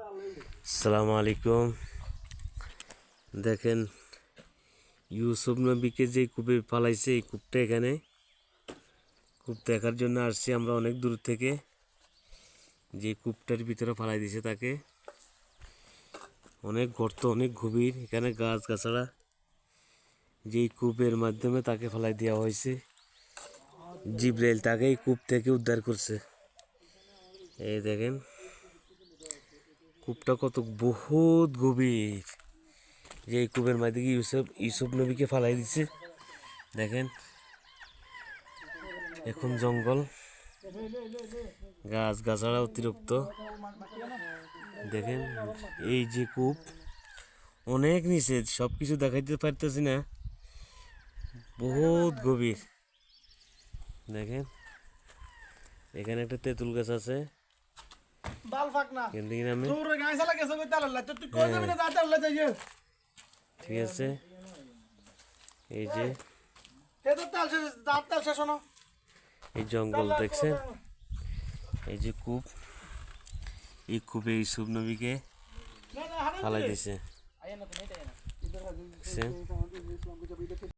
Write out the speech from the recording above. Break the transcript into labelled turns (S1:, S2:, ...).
S1: আসসালামু আলাইকুম। দেখেন ইউসুফ নবীকে যে কূপে ফালাইছে, এই কূপটা এখানে কূপ দেখার জন্য আসছি আমরা অনেক দূর থেকে। যে কূপটার ভিতরে ফালাই দিয়েছে তাকে, অনেক গর্ত, অনেক গভীর, এখানে গাছ গাছড়া, যেই কূপের মাধ্যমে তাকে ফালাই দেওয়া হয়েছে। জিব্রাইল তাকে এই কূপ থেকে উদ্ধার করছে। এই দেখেন কূপটা কত বহুত গভীর, যে এই কূপের মাধ্যমে ইউসুফ নবীকে ফালাই দিচ্ছে। দেখেন এখন জঙ্গল, গাছ গাছাড়া অতিরিক্ত। দেখেন এই যে কূপ অনেক নিচে, সব কিছু দেখাইতে পারতেছি না, বহুত গভীর। দেখেন এখানে একটা তেঁতুল গাছ আছে, ঠিক আছে। এই যে এই জঙ্গল দেখছেন, এই যে কূপ, এই কূপে ইউসুফ নবীকে ফালাই দিছে।